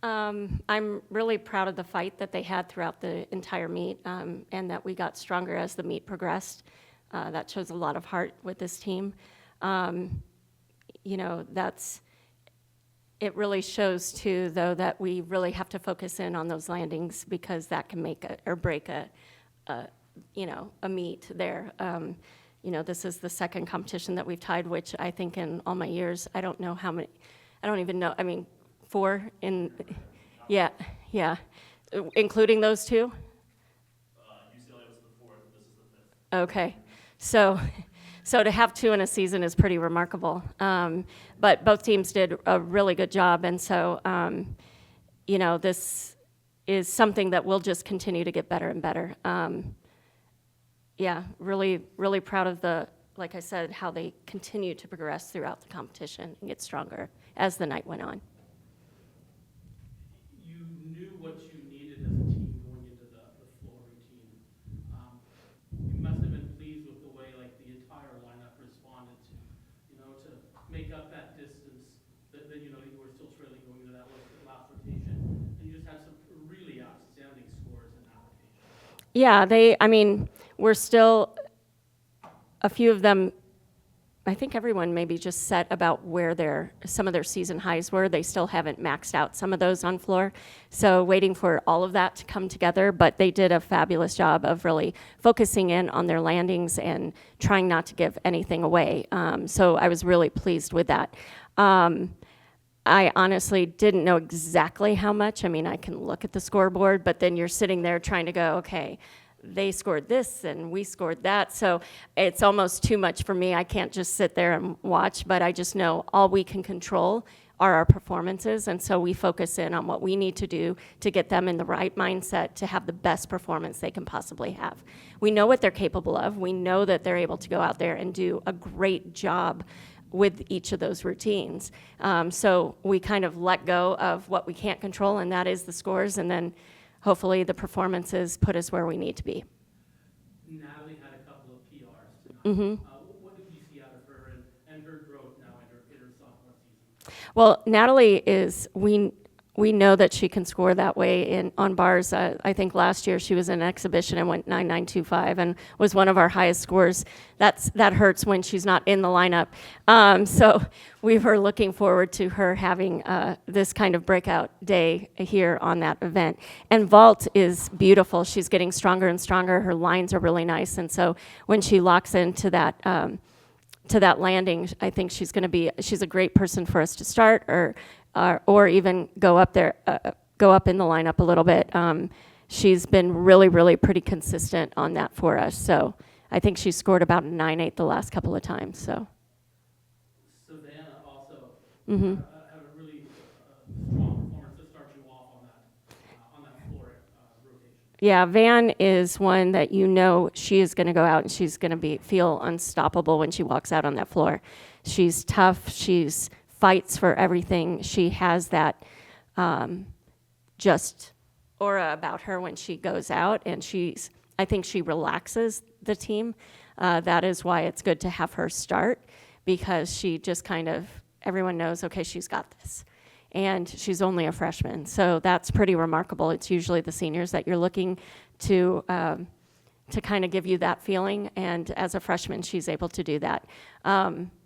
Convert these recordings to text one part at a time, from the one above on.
I'm really proud of the fight that they had throughout the entire meet, and that we got stronger as the meet progressed. That shows a lot of heart with this team. Um, that's it really shows too, though, that we really have to focus in on those landings because that can make or break a a meet there. This is the second competition that we've tied, which I think in all my years, I don't know how many, I don't even know, I mean, four in, yeah, yeah, including those two? UCLA was the fourth, this is the fifth. Okay, so, so to have two in a season is pretty remarkable. But both teams did a really good job, and so, this is something that will just continue to get better and better. Yeah, really, really proud of like I said, how they continue to progress throughout the competition and get stronger as the night went on. You knew what you needed as a team going into the floor routine. You must have been pleased with the way the entire lineup responded to make up that distance that you were still trailing going into that last rotation. And you just had some really outstanding scores in that rotation. Yeah, we're still, a few of them, I think everyone maybe just set about where some of their season highs were. They still haven't maxed out some of those on floor. So waiting for all of that to come together, but they did a fabulous job of really focusing in on their landings and trying not to give anything away. So I was really pleased with that. I honestly didn't know exactly how much. I can look at the scoreboard, but then you're sitting there trying to go, okay, they scored this and we scored that. So it's almost too much for me. I can't just sit there and watch, but I just know all we can control are our performances. And so we focus in on what we need to do to get them in the right mindset to have the best performance they can possibly have. We know what they're capable of. We know that they're able to go out there and do a great job with each of those routines. So we kind of let go of what we can't control, and that is the scores, and then hopefully the performances put us where we need to be. Natalie had a couple of PRs tonight. Mm-hmm. What did you see out of her and her growth now in her sophomore season? Well, Natalie is, we know that she can score that way on bars. I think last year she was in an exhibition and went 9.925 and was one of our highest scores. That hurts when she's not in the lineup. So we were looking forward to her having this kind of breakout day here on that event. And vault is beautiful. She's getting stronger and stronger. Her lines are really nice. And so when she locks into that landing, I think she's a great person for us to start or even go up in the lineup a little bit. She's been really, really pretty consistent on that for us. So I think she scored about 9.8 the last couple of times. So. Savannah also Mm-hmm. had a really strong performance to start you off on that floor rotation. Yeah, Van is one that she is going to go out and she's going to feel unstoppable when she walks out on that floor. She's tough. She's fights for everything. She has that just aura about her when she goes out, and I think she relaxes the team. That is why it's good to have her start, because she just everyone knows, okay, she's got this. And she's only a freshman, so that's pretty remarkable. It's usually the seniors that you're looking to kind of give you that feeling, and as a freshman, she's able to do that.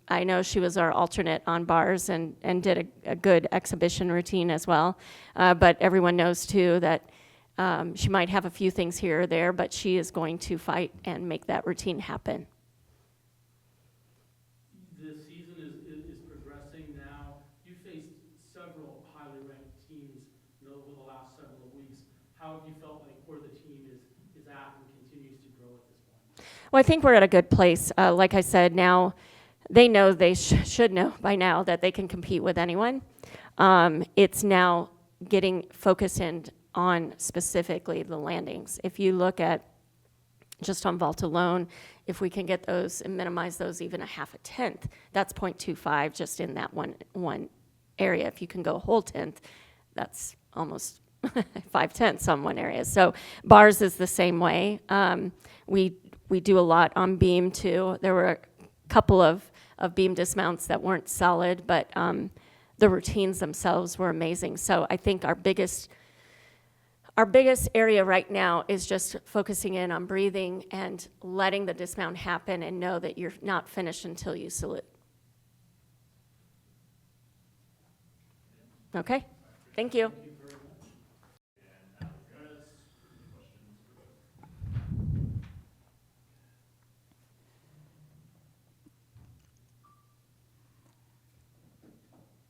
I know she was our alternate on bars and did a good exhibition routine as well, but everyone knows too that she might have a few things here or there, but she is going to fight and make that routine happen. The season is progressing now. You faced several highly ranked teams over the last several weeks. How have you felt like where the team is at and continues to grow at this point? Well, I think we're at a good place. Like I said, now they know they should know by now that they can compete with anyone. It's now getting focused in on specifically the landings. If you look at just on vault alone, if we can get those and minimize those even a half a tenth, that's 0.25 just in that one area. If you can go a whole tenth, that's almost 5/10 on one area. So bars is the same way. We do a lot on beam too. There were a couple of beam dismounts that weren't solid, but the routines themselves were amazing. So I think our biggest area right now is just focusing in on breathing and letting the dismount happen and know that you're not finished until you salute. Okay? Thank you. Thank you very much. And Briones, any questions for both?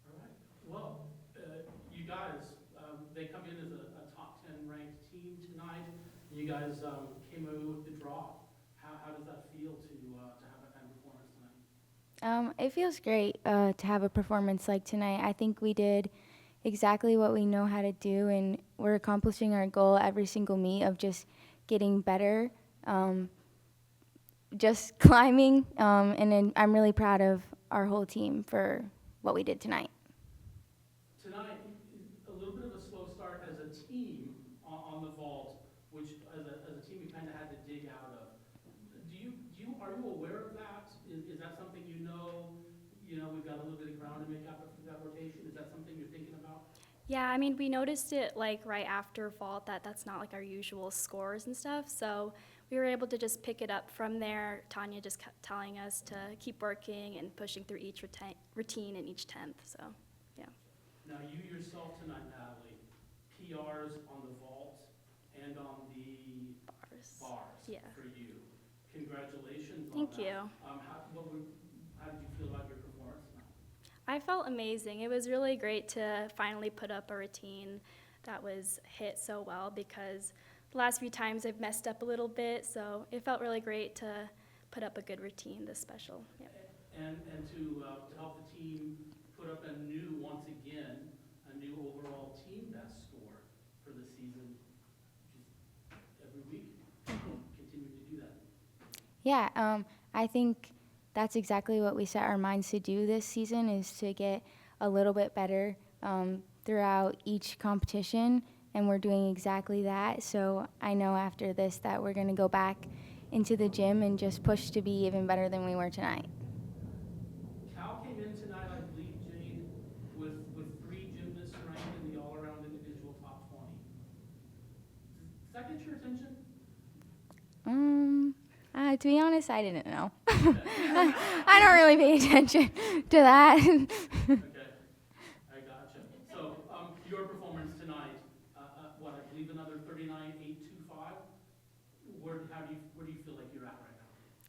All right. Well, you guys, they come in as a top 10 ranked team tonight. You guys came away with the draw. How does that feel to have that kind of performance tonight? It feels great to have a performance like tonight. I think we did exactly what we know how to do, and we're accomplishing our goal every single meet of just getting better, just climbing, and then I'm really proud of our whole team for what we did tonight. Tonight, a little bit of a slow start as a team on the vault, which as a team you kind of had to dig out of. Are you aware of that? Is that something you know? You know, we've got a little bit of ground to make up for that rotation. Is that something you're thinking about? Yeah, I mean, we noticed it like right after vault that's not like our usual scores and stuff. So we were able to just pick it up from there. Tanya just kept telling us to keep working and pushing through each routine and each 10th. So, yeah. Now, you yourself tonight, Natalie, PRs on the vault and on the bars Yeah. for you. Congratulations on Thank that. you. How did you feel about your performance tonight? I felt amazing. It was really great to finally put up a routine that was hit so well because the last few times I've messed up a little bit. So it felt really great to put up a good routine this special. Yeah. And to help the team put up once again, a new overall team best score for the season, which is every week. Continue to do that. Yeah, I think that's exactly what we set our minds to do this season is to get a little bit better throughout each competition, and we're doing exactly that. So I know after this that we're going to go back into the gym and just push to be even better than we were tonight. Cal came in tonight, I believe, Jade, with 3 gymnasts ranked in the all-around individual top 20. Does that get your attention? To be honest, I didn't know. I don't really pay attention to that. Okay, I gotcha. So your performance tonight, I believe another 39.825. Where do you feel like you're at right now?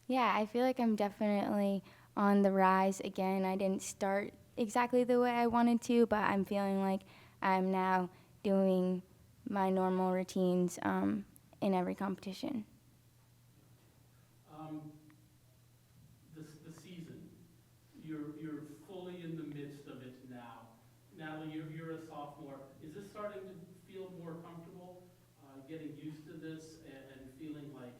Yeah, I feel like I'm definitely on the rise again. I didn't start exactly the way I wanted to, but I'm feeling like I'm now doing my normal routines in every competition. The season, you're fully in the midst of it now. Natalie, you're a sophomore. Is this starting to feel more comfortable, getting used to this and feeling like,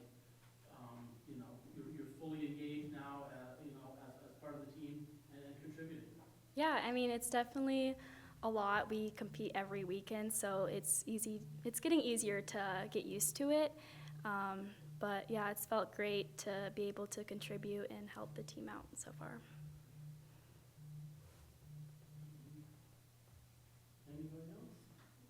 you're fully engaged now, as part of the team and contributing? Yeah, I mean, it's definitely a lot. We compete every weekend, so it's getting easier to get used to it. But yeah, it's felt great to be able to contribute and help the team out so far.